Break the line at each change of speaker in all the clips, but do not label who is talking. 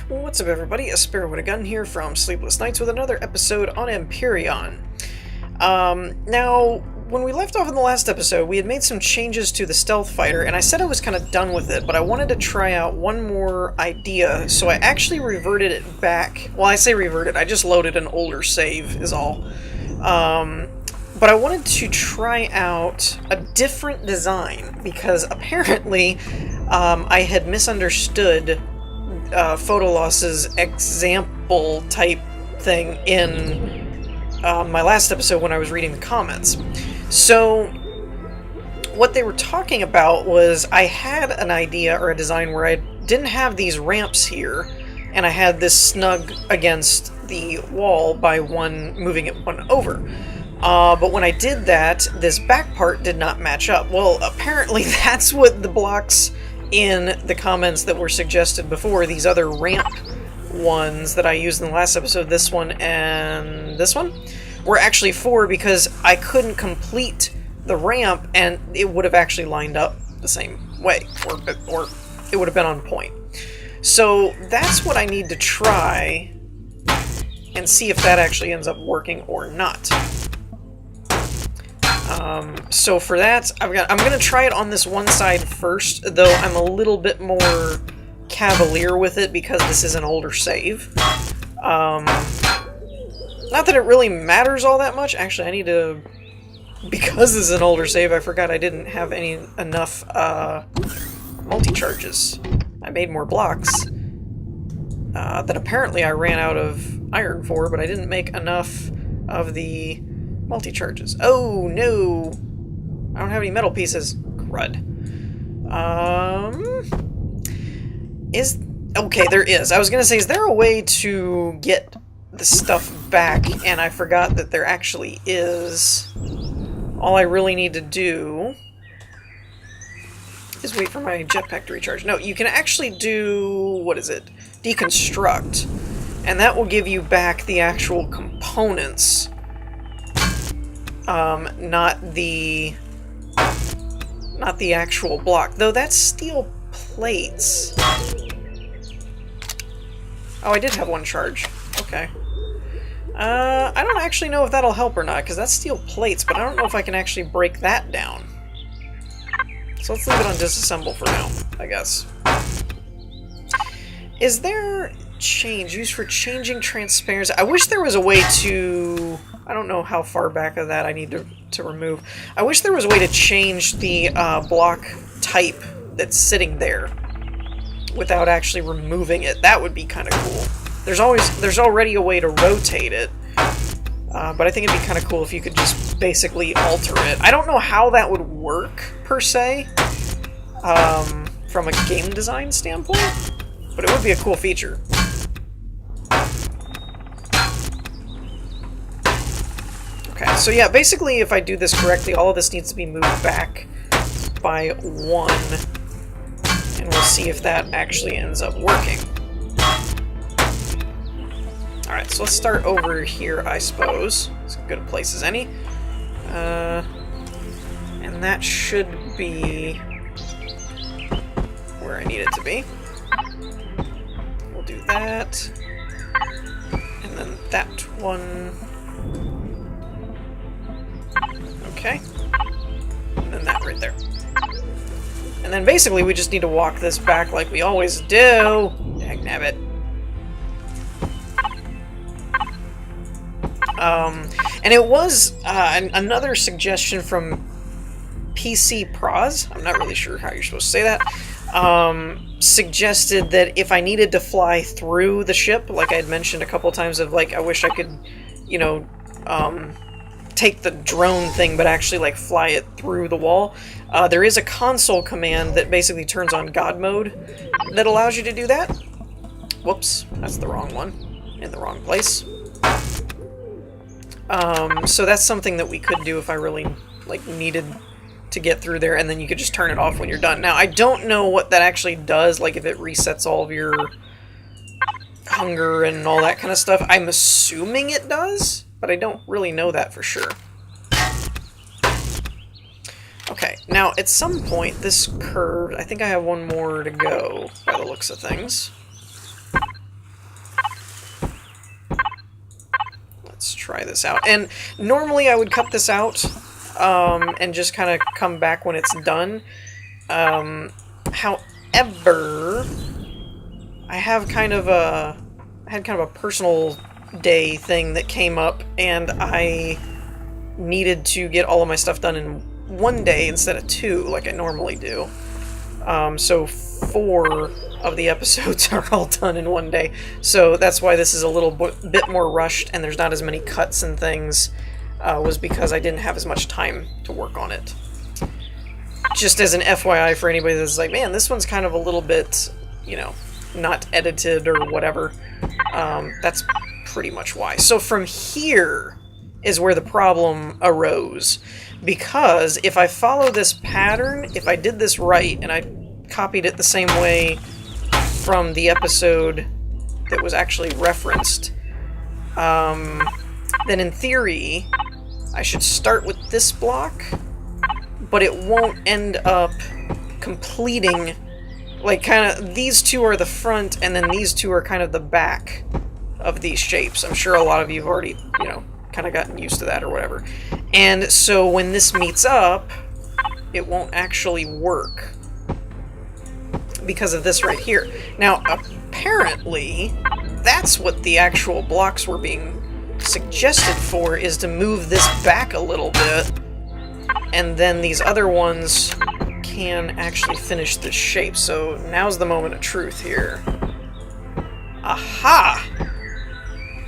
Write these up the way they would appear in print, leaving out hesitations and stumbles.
What's up, everybody? A Sparrow with a Gun here from Sleepless Nights with another episode on Empyrion. Now, when we left off in the last episode, we had made some changes to the stealth fighter, and I said I was kind of done with it, but I wanted to try out one more idea, so I actually reverted it back. Well, I say reverted, I just loaded an older save, is all. But I wanted to try out a different design, because apparently I had misunderstood Photoloss's example type thing in my last episode when I was reading the comments. So what they were talking about was I had an idea or a design where I didn't have these ramps here, and I had this snug against the wall by moving it one over. But when I did that, this back part did not match up. Well, apparently that's what the blocks in the comments that were suggested before, these other ramp ones that I used in the last episode, this one and this one, were actually for, because I couldn't complete the ramp and it would have actually lined up the same way, or it would have been on point. So that's what I need to try and see if that actually ends up working or not. So for that, I'm going to try it on this one side first, though I'm a little bit more cavalier with it because this is an older save. Not that it really matters all that much. Actually, I need to... Because this is an older save, I forgot I didn't have enough multi-charges. I made more blocks that apparently I ran out of iron for, but I didn't make enough of the multi-charges. Oh, no! I don't have any metal pieces. Crud. Okay, there is. I was gonna say, is there a way to get the stuff back? And I forgot that there actually is. All I really need to do is wait for my jetpack to recharge. No, you can actually do... what is it? Deconstruct. And that will give you back the actual components. Not the actual block. Though that's steel plates. Oh, I did have one charge. Okay. I don't actually know if that'll help or not, because that's steel plates, but I don't know if I can actually break that down. So let's leave it on disassemble for now, I guess. Is there change used for changing transparency? I wish there was a way to... I don't know how far back of that I need to remove. I wish there was a way to change the block type that's sitting there without actually removing it. That would be kind of cool. There's already a way to rotate it, but I think it'd be kind of cool if you could just basically alter it. I don't know how that would work, per se, from a game design standpoint, but it would be a cool feature. Okay, so yeah, basically if I do this correctly, all of this needs to be moved back by 1, and we'll see if that actually ends up working. Alright, so let's start over here, I suppose. As good a place as any. And that should be where I need it to be. We'll do that. And then that one. Okay. And then that right there. And then basically we just need to walk this back like we always do. Dagnabbit. And it was another suggestion from PC Pros, I'm not really sure how you're supposed to say that, suggested that if I needed to fly through the ship, like I had mentioned a couple times of, like, I wish I could, you know, take the drone thing but actually, like, fly it through the wall. There is a console command that basically turns on God mode that allows you to do that. Whoops, that's the wrong one. In the wrong place. So that's something that we could do if I really, like, needed to get through there, and then you could just turn it off when you're done. Now, I don't know what that actually does, like if it resets all of your hunger and all that kind of stuff. I'm assuming it does, but I don't really know that for sure. Okay, now at some point this curve, I think I have one more to go by the looks of things. try this out. And normally I would cut this out and just kind of come back when it's done. However, I had kind of a personal day thing that came up, and I needed to get all of my stuff done in one day instead of 2 like I normally do. So 4 of the episodes are all done in one day. So that's why this is a little bit more rushed and there's not as many cuts and things, was because I didn't have as much time to work on it. Just as an FYI for anybody that's like, man, this one's kind of a little bit, you know, not edited or whatever. That's pretty much why. So from here is where the problem arose. Because if I follow this pattern, if I did this right, and I copied it the same way from the episode that was actually referenced, then in theory, I should start with this block, but it won't end up completing, like, kind of, these 2 are the front, and then these 2 are kind of the back of these shapes. I'm sure a lot of you have already, you know, kind of gotten used to that or whatever. And so when this meets up, it won't actually work because of this right here. Now, apparently, that's what the actual blocks were being suggested for, is to move this back a little bit, and then these other ones can actually finish this shape. So now's the moment of truth here. Aha!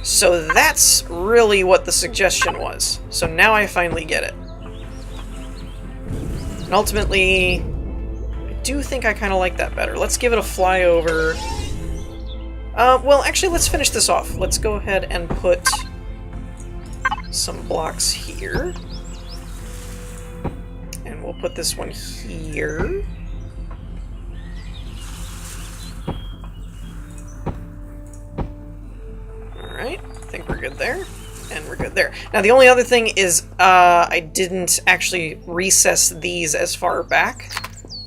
So that's really what the suggestion was. So now I finally get it. And ultimately, I do think I kind of like that better. Let's give it a flyover. Well, actually, let's finish this off. Let's go ahead and put some blocks here. And we'll put this one here. Alright, I think we're good there. And we're good there. Now, the only other thing is I didn't actually recess these as far back.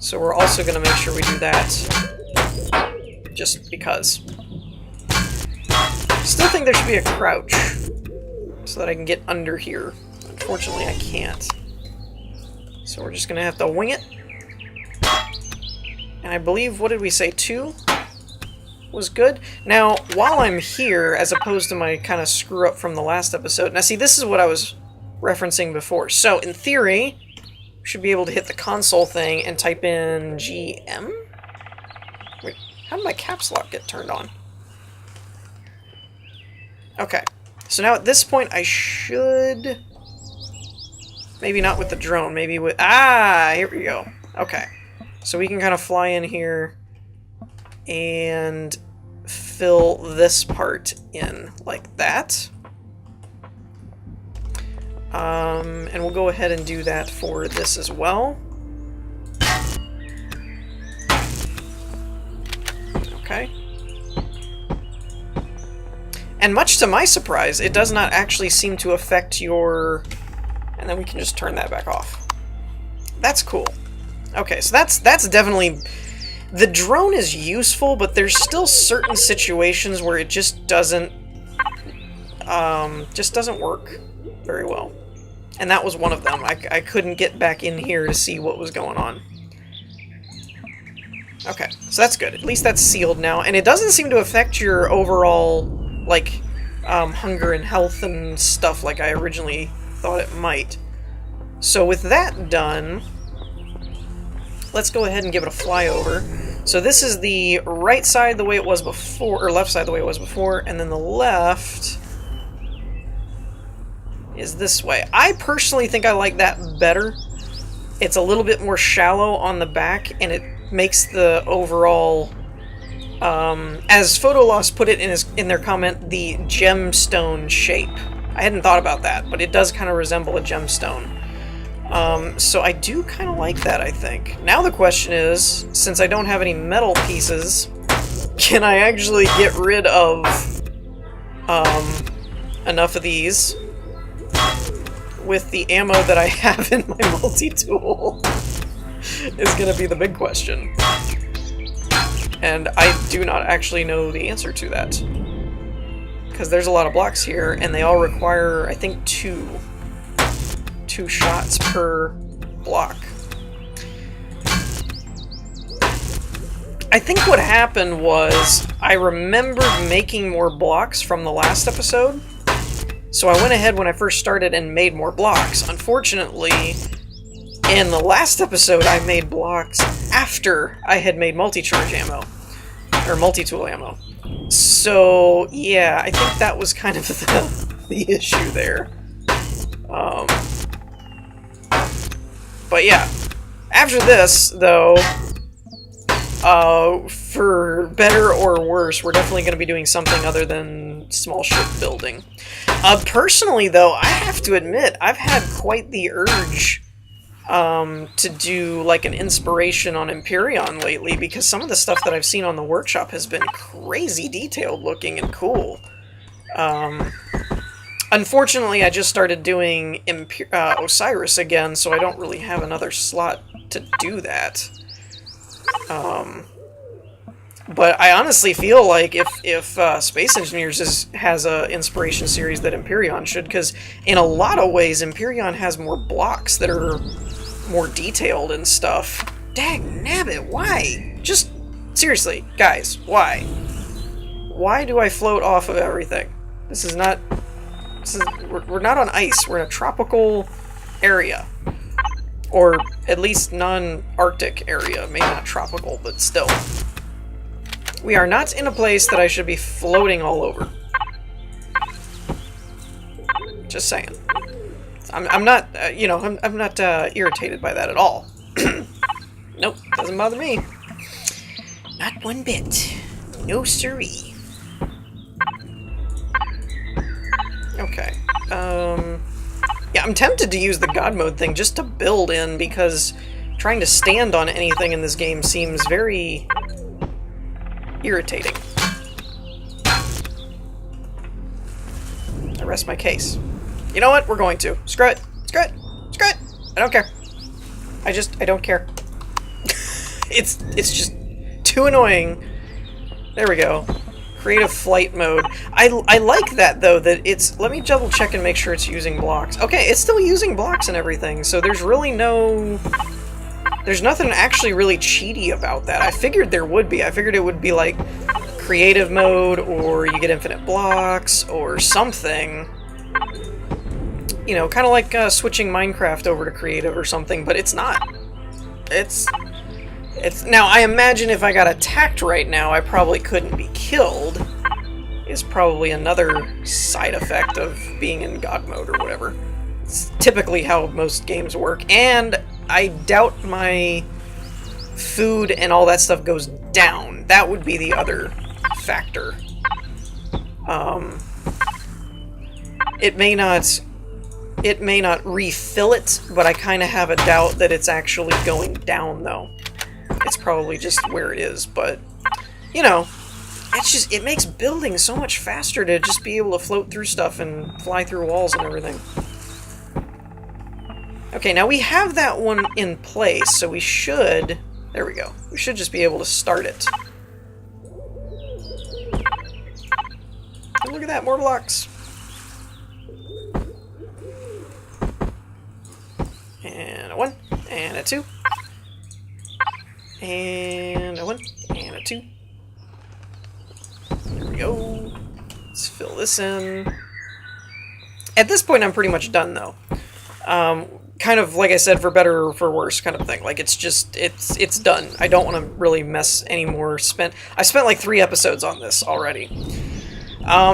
So we're also going to make sure we do that. Just because. Still think there should be a crouch. So that I can get under here. Unfortunately, I can't. So we're just going to have to wing it. And I believe, what did we say, 2 was good? Now, while I'm here, as opposed to my kind of screw up from the last episode, now see, this is what I was referencing before. So, in theory, we should be able to hit the console thing and type in GM? Wait, how did my caps lock get turned on? Okay, so now at this point I should... Maybe not with the drone, maybe with... Ah, here we go. Okay, so we can kind of fly in here and fill this part in like that. And we'll go ahead and do that for this as well. Okay. And much to my surprise, it does not actually seem to affect your... And then we can just turn that back off. That's cool. Okay, so that's definitely... The drone is useful, but there's still certain situations where it just doesn't work very well. And that was one of them. I couldn't get back in here to see what was going on. Okay, so that's good. At least that's sealed now. And it doesn't seem to affect your overall, like, hunger and health and stuff like I originally thought it might. So with that done, let's go ahead and give it a flyover. So this is the right side the way it was before, or left side the way it was before, and then the left is this way. I personally think I like that better. It's a little bit more shallow on the back, and it makes the overall, as Photolost put it in their comment, the gemstone shape. I hadn't thought about that, but it does kind of resemble a gemstone. So I do kind of like that, I think. Now the question is, since I don't have any metal pieces, can I actually get rid of enough of these with the ammo that I have in my multi-tool? Is going to be the big question. And I do not actually know the answer to that. because there's a lot of blocks here, and they all require, I think, two shots per block. I think what happened was I remembered making more blocks from the last episode, so I went ahead when I first started and made more blocks. Unfortunately, in the last episode, I made blocks after I had made multi-charge ammo, or multi-tool ammo. So, yeah, I think that was kind of the issue there. But yeah, after this, though, for better or worse, we're definitely going to be doing something other than small ship building. Personally, though, I have to admit, I've had quite the urge to do like an inspiration on Empyrion lately, because some of the stuff that I've seen on the workshop has been crazy detailed looking and cool. Unfortunately, I just started doing Osiris again, so I don't really have another slot to do that. But I honestly feel like if Space Engineers has a inspiration series that Empyrion should, because in a lot of ways Empyrion has more blocks that are more detailed and stuff. Dang nabbit, why? Just seriously, guys, why? Why do I float off of everything? We're not on ice, we're in a tropical area. Or at least non-Arctic area, maybe not tropical, but still. We are not in a place that I should be floating all over. Just saying. I'm not, I'm not irritated by that at all. Nope, doesn't bother me. Not one bit. No siree. Okay. Yeah, I'm tempted to use the God mode thing just to build in, because trying to stand on anything in this game seems very irritating. I rest my case. You know what? We're going to. Screw it. Screw it. Screw it. I don't care. I don't care. It's just too annoying. There we go. Creative flight mode. I like that, though, that it's... Let me double check and make sure it's using blocks. Okay, it's still using blocks and everything, so there's really no... There's nothing actually really cheaty about that. I figured there would be. I figured it would be like creative mode, or you get infinite blocks, or something. You know, kind of like switching Minecraft over to creative or something, but it's not. It's... Now, I imagine if I got attacked right now, I probably couldn't be killed. Is probably another side effect of being in God mode or whatever. It's typically how most games work, and I doubt my food and all that stuff goes down. That would be the other factor. It may not refill it, but I kind of have a doubt that it's actually going down, though. It's probably just where it is, but, you know, it makes building so much faster to just be able to float through stuff and fly through walls and everything. Okay, now we have that one in place, so we should... There we go. We should just be able to start it. Oh, look at that, more blocks. And a 1, and a 2. And a 1, and a 2. There we go. Let's fill this in. At this point, I'm pretty much done, though. Kind of, like I said, for better or for worse kind of thing. Like, it's just, it's done. I don't want to really mess anymore. I spent like 3 episodes on this already.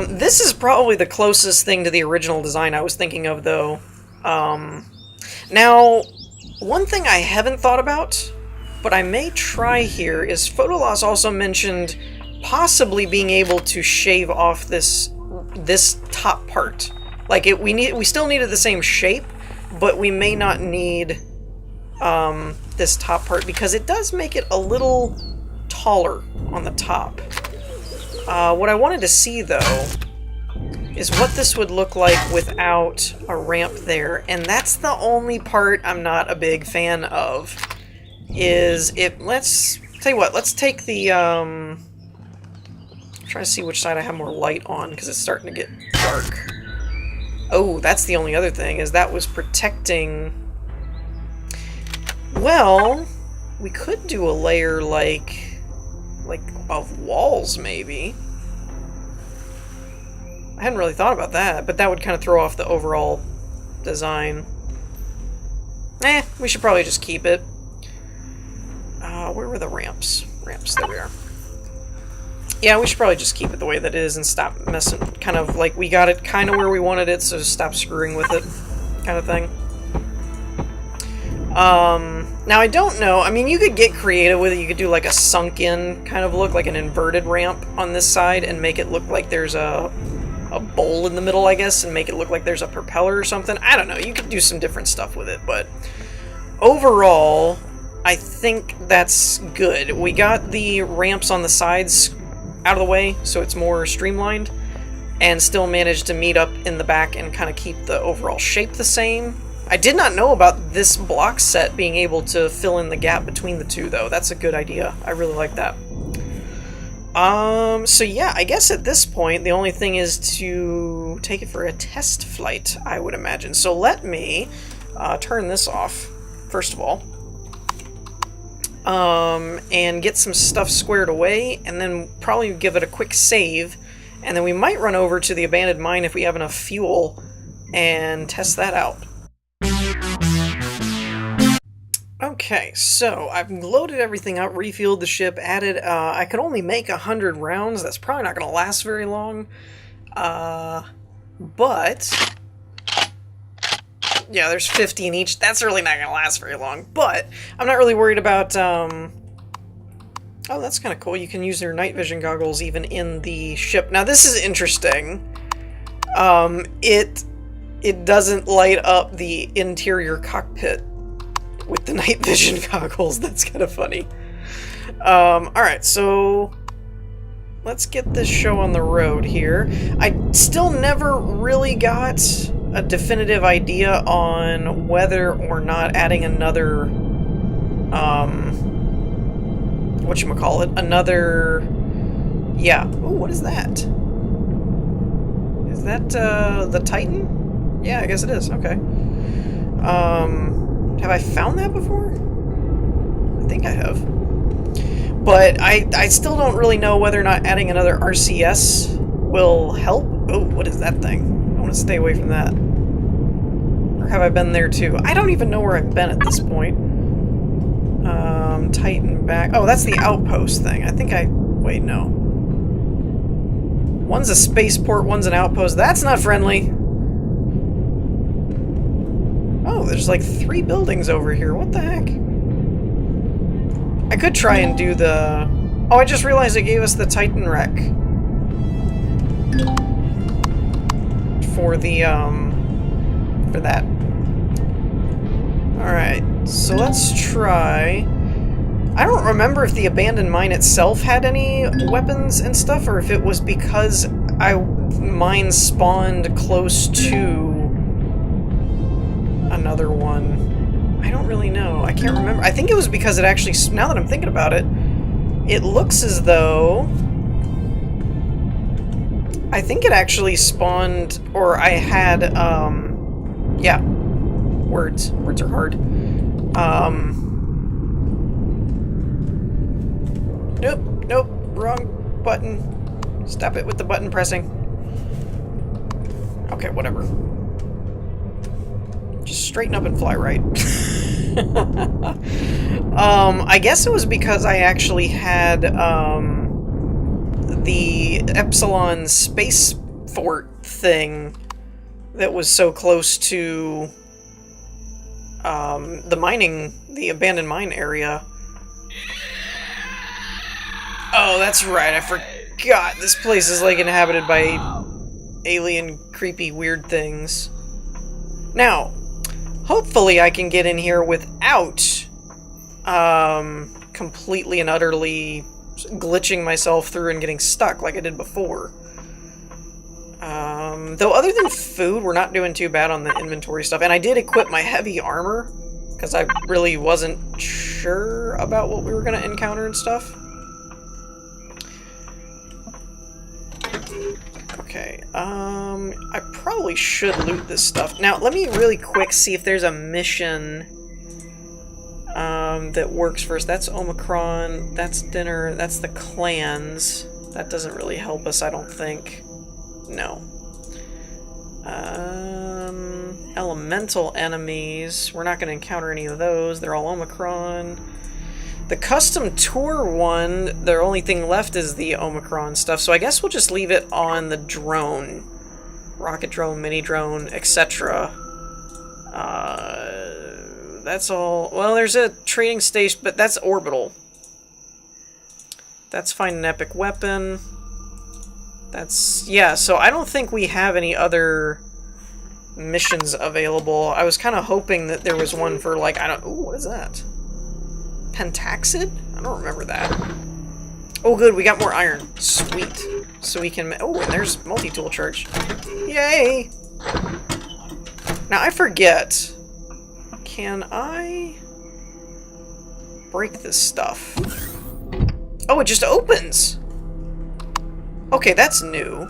This is probably the closest thing to the original design I was thinking of, though. Now, one thing I haven't thought about, but I may try here, is Photoloss also mentioned possibly being able to shave off this top part. Like, we still needed the same shape, but we may not need this top part, because it does make it a little taller on the top. What I wanted to see, though, is what this would look like without a ramp there, and that's the only part I'm not a big fan of. Let's tell you what, let's take the Try to see which side I have more light on, because it's starting to get dark. Oh, that's the only other thing, is that was protecting... Well, we could do a layer like of walls, maybe. I hadn't really thought about that, but that would kind of throw off the overall design. We should probably just keep it. Where were the ramps? Ramps, there we are. Yeah, we should probably just keep it the way that it is and stop messing, kind of like we got it kind of where we wanted it, so stop screwing with it, kind of thing. Now I don't know, I mean, you could get creative with it, you could do like a sunk-in kind of look, like an inverted ramp on this side, and make it look like there's a bowl in the middle, I guess, and make it look like there's a propeller or something. I don't know, you could do some different stuff with it, but overall, I think that's good. We got the ramps on the sides out of the way, so it's more streamlined, and still managed to meet up in the back and kind of keep the overall shape the same. I did not know about this block set being able to fill in the gap between the two, though. That's a good idea. I really like that. So yeah, I guess at this point, the only thing is to take it for a test flight, I would imagine. So let me turn this off, first of all. And get some stuff squared away, and then probably give it a quick save, and then we might run over to the abandoned mine if we have enough fuel, and test that out. Okay, so I've loaded everything up, refueled the ship, added, I could only make 100 rounds, that's probably not going to last very long, but... Yeah, there's 50 in each. That's really not going to last very long. But I'm not really worried about... Oh, that's kind of cool. You can use your night vision goggles even in the ship. Now, this is interesting. It doesn't light up the interior cockpit with the night vision goggles. That's kind of funny. Alright, so... Let's get this show on the road here. I still never really got a definitive idea on whether or not adding another, whatchamacallit, another, yeah. Ooh, what is that? Is that, the Titan? Yeah, I guess it is, okay. Have I found that before? I think I have. But I still don't really know whether or not adding another RCS will help. Oh, what is that thing? I want to stay away from that. Or have I been there too? I don't even know where I've been at this point. Titan back. Oh, that's the outpost thing. I think I... Wait, no. One's a spaceport, one's an outpost. That's not friendly. Oh, there's like 3 buildings over here. What the heck? I could try and do the... Oh, I just realized it gave us the Titan wreck. For the, for that. Alright, so let's try... I don't remember if the abandoned mine itself had any weapons and stuff, or if it was because mine spawned close to another one. I don't really know. I can't remember. I think it was because it actually, now that I'm thinking about it, it looks as though... I think it actually spawned, or I had, yeah. Words. Words are hard. Nope, nope, wrong button. Stop it with the button pressing. Okay, whatever. Just straighten up and fly right. I guess it was because I actually had, the Epsilon space fort thing that was so close to, the abandoned mine area. Oh, that's right, I forgot. This place is, like, inhabited by alien, creepy, weird things. Now, hopefully I can get in here without, completely and utterly glitching myself through and getting stuck like I did before. Though other than food, we're not doing too bad on the inventory stuff. And I did equip my heavy armor, because I really wasn't sure about what we were going to encounter and stuff. Okay, I probably should loot this stuff. Now, let me really quick see if there's a mission, that works first. That's Omicron, that's dinner, that's the clans. That doesn't really help us, I don't think. No. Elemental enemies. We're not going to encounter any of those. They're all Omicron. The custom tour one, the only thing left is the Omicron stuff, so I guess we'll just leave it on the drone. Rocket drone, mini drone, etc. That's all. Well, there's a trading station, but that's orbital. That's find an epic weapon. That's... yeah, so I don't think we have any other missions available. I was kind of hoping that there was one for, like, I don't... ooh, what is that? Pentaxid? I don't remember that. Oh, good, we got more iron. Sweet. So we can... oh, and there's multi-tool charge. Yay! Now, I forget... can I break this stuff? Oh, it just opens! Okay, that's new.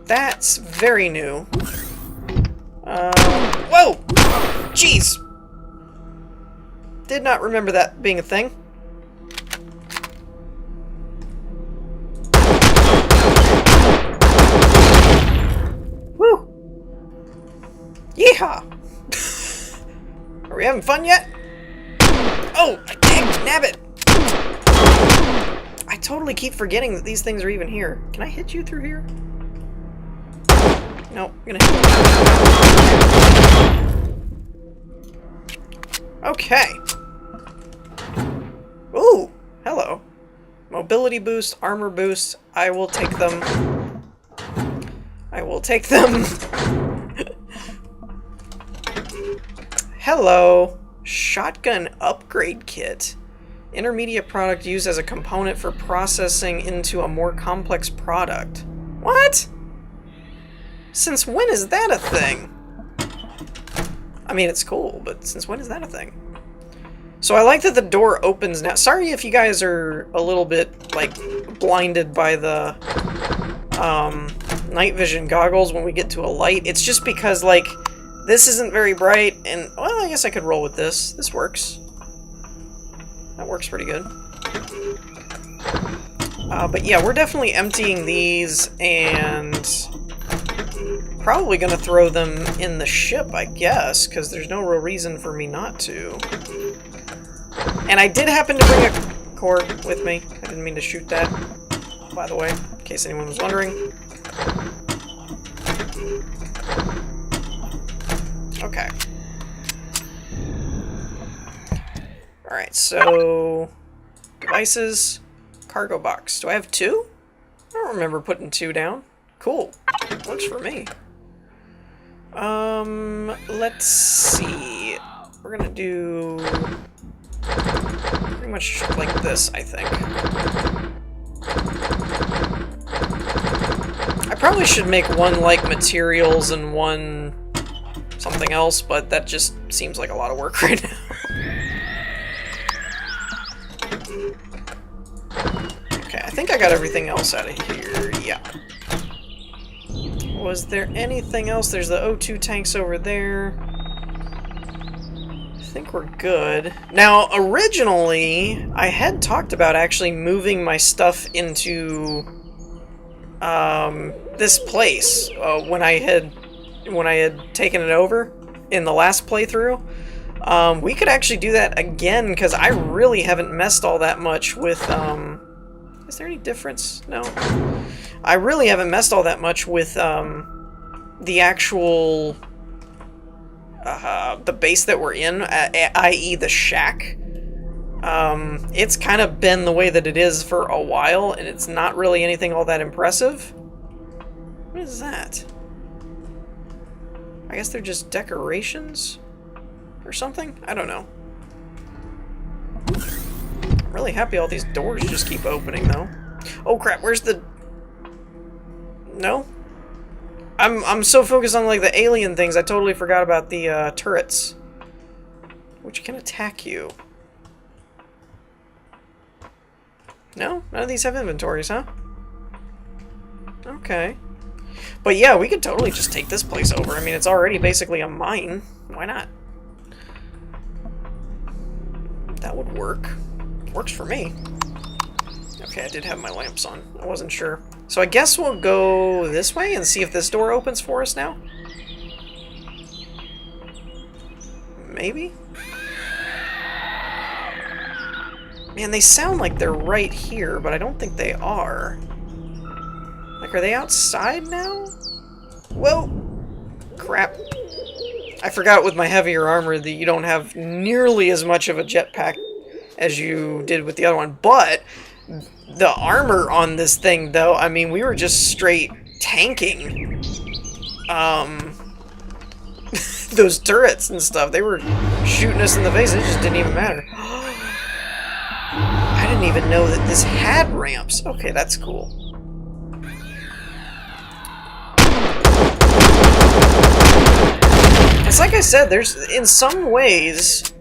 That's very new. Whoa! Jeez! Did not remember that being a thing. Woo! Yeehaw! Are we having fun yet? Oh, dang, nabbit! I totally keep forgetting that these things are even here. Can I hit you through here? Nope, I'm gonna hit you. Okay. Ooh, hello. Mobility boost, armor boost. I will take them. I will take them. Hello. Shotgun upgrade kit. Intermediate product used as a component for processing into a more complex product. What? Since when is that a thing? I mean, it's cool, but since when is that a thing? So I like that the door opens now. Sorry if you guys are a little bit, like, blinded by the night vision goggles when we get to a light. It's just because, like, this isn't very bright, and, well, I guess I could roll with this. This works. That works pretty good. But yeah, we're definitely emptying these, and probably gonna throw them in the ship, I guess, because there's no real reason for me not to. And I did happen to bring a cord with me. I didn't mean to shoot that, by the way, in case anyone was wondering. Okay. Alright, so... devices, cargo box. Do I have two? I don't remember putting two down. Cool. Works for me. Let's see. We're gonna do... pretty much like this, I think. I probably should make one, like, materials and one something else, but that just seems like a lot of work right now. Okay, I think I got everything else out of here. Yeah. Was there anything else? There's the O2 tanks over there. I think we're good. Now, originally, I had talked about actually moving my stuff into this place when I had taken it over in the last playthrough. We could actually do that again, because I really haven't messed all that much with, is there any difference? No. I really haven't messed all that much with, the actual, the base that we're in, i.e. the shack. It's kind of been the way that it is for a while, and it's not really anything all that impressive. What is that? I guess they're just decorations? Or something? I don't know. I'm really happy all these doors just keep opening, though. Oh crap, where's the... No? I'm so focused on, like, the alien things, I totally forgot about the, turrets. Which can attack you. No? None of these have inventories, huh? No? Okay. But yeah, we could totally just take this place over. I mean, it's already basically a mine. Why not? That would work. Works for me. Okay, I did have my lamps on. I wasn't sure. So I guess we'll go this way and see if this door opens for us now. Maybe? Man, they sound like they're right here, but I don't think they are. Like, are they outside now? Well, crap. I forgot with my heavier armor that you don't have nearly as much of a jetpack as you did with the other one, but the armor on this thing, though, I mean, we were just straight tanking those turrets and stuff. They were shooting us in the face. It just didn't even matter. I didn't even know that this had ramps. Okay, that's cool. It's like I said, there's, in some ways,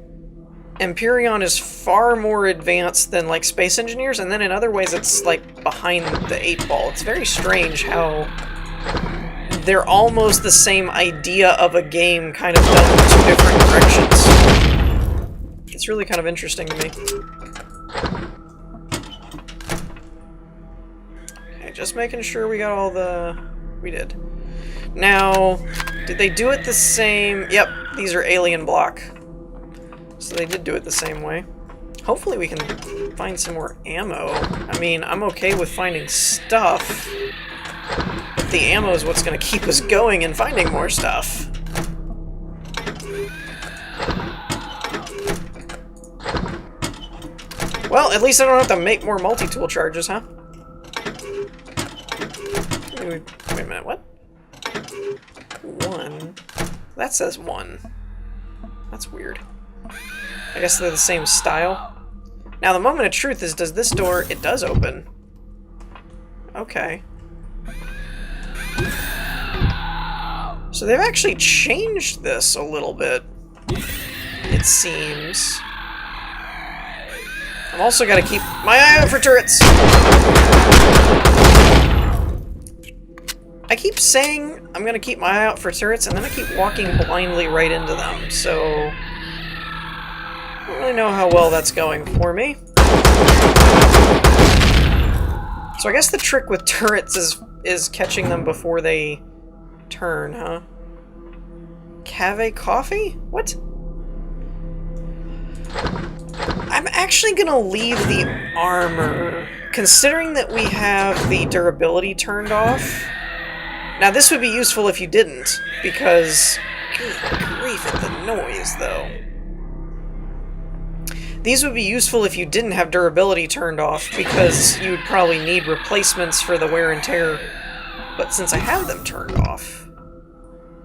Empyrion is far more advanced than, like, Space Engineers, and then in other ways it's, like, behind the 8-ball. It's very strange how they're almost the same idea of a game, kind of done in two different directions. It's really kind of interesting to me. Okay, just making sure we got all the... We did. Now, did they do it the same... Yep, these are alien block. So they did do it the same way. Hopefully we can find some more ammo. I mean, I'm okay with finding stuff, but the ammo is what's going to keep us going and finding more stuff. Well, at least I don't have to make more multi-tool charges, huh? Wait a minute, what? 1. That says 1. That's weird. I guess they're the same style. Now, the moment of truth is, does this door... It does open. Okay. So they've actually changed this a little bit, it seems. I've also got to keep my eye out for turrets! I keep saying I'm going to keep my eye out for turrets, and then I keep walking blindly right into them, so... I don't really know how well that's going for me. So I guess the trick with turrets is catching them before they turn, huh? Cave coffee? What? I'm actually gonna leave the armor, considering that we have the durability turned off. Now this would be useful if you didn't, because... Good grief at the noise, though. These would be useful if you didn't have durability turned off, because you would probably need replacements for the wear and tear. But since I have them turned off,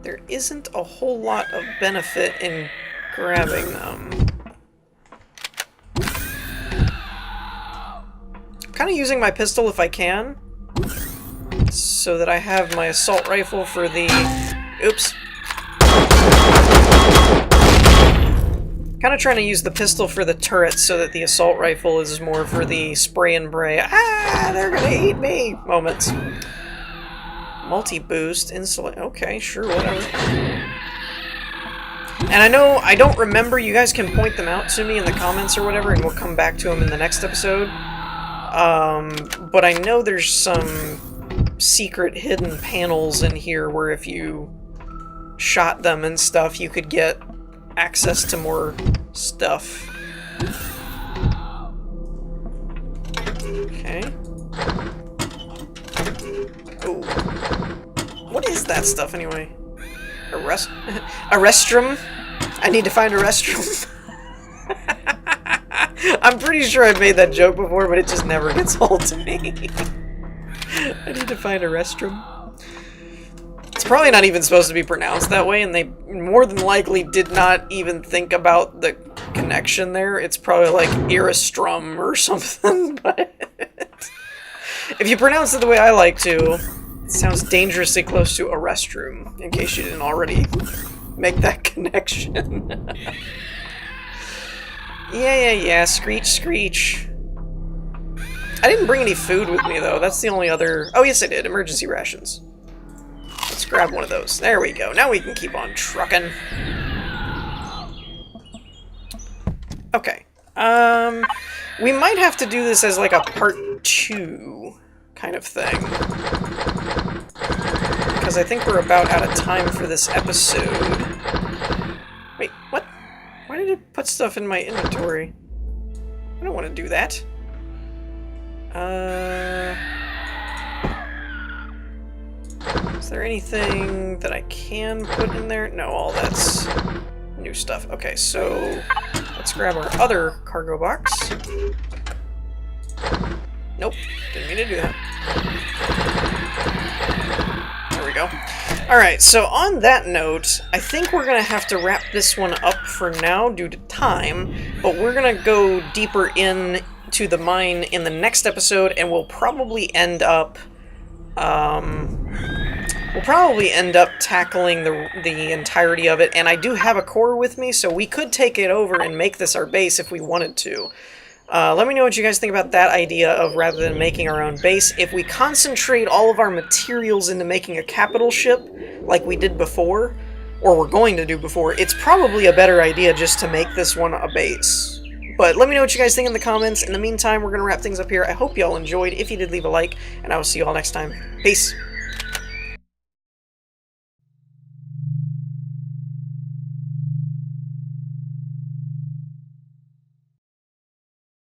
there isn't a whole lot of benefit in grabbing them. I'm kind of using my pistol if I can, so that I have my assault rifle for the... Oops. Kind of trying to use the pistol for the turret so that the assault rifle is more for the spray and pray, ah, they're gonna eat me moments. Multi-boost, insulate, okay, sure, whatever. And I know, I don't remember, you guys can point them out to me in the comments or whatever, and we'll come back to them in the next episode. But I know there's some secret hidden panels in here where if you shot them and stuff, you could get access to more stuff. Okay. Ooh. What is that stuff anyway? A restroom? I need to find a restroom. I'm pretty sure I've made that joke before, but it just never gets old to me. I need to find a restroom. It's probably not even supposed to be pronounced that way, and they more than likely did not even think about the connection there. It's probably like Iristrum or something, but if you pronounce it the way I like to, it sounds dangerously close to a restroom, in case you didn't already make that connection. Yeah, screech, screech. I didn't bring any food with me, though. That's the only other... Oh, yes, I did. Emergency rations. Let's grab one of those. There we go. Now we can keep on trucking. Okay. We might have to do this as, like, a part 2 kind of thing. Because I think we're about out of time for this episode. Wait, what? Why did it put stuff in my inventory? I don't want to do that. Is there anything that I can put in there? No, all that's new stuff. Okay, so let's grab our other cargo box. Nope, didn't mean to do that. There we go. Alright, so on that note, I think we're going to have to wrap this one up for now due to time, but we're going to go deeper into the mine in the next episode, and we'll probably end up tackling the entirety of it, and I do have a core with me, so we could take it over and make this our base if we wanted to. Let me know what you guys think about that idea of rather than making our own base. If we concentrate all of our materials into making a capital ship, like we did before, or we're going to do before, it's probably a better idea just to make this one a base. But let me know what you guys think in the comments. In the meantime, we're going to wrap things up here. I hope y'all enjoyed. If you did, leave a like, and I will see you all next time. Peace!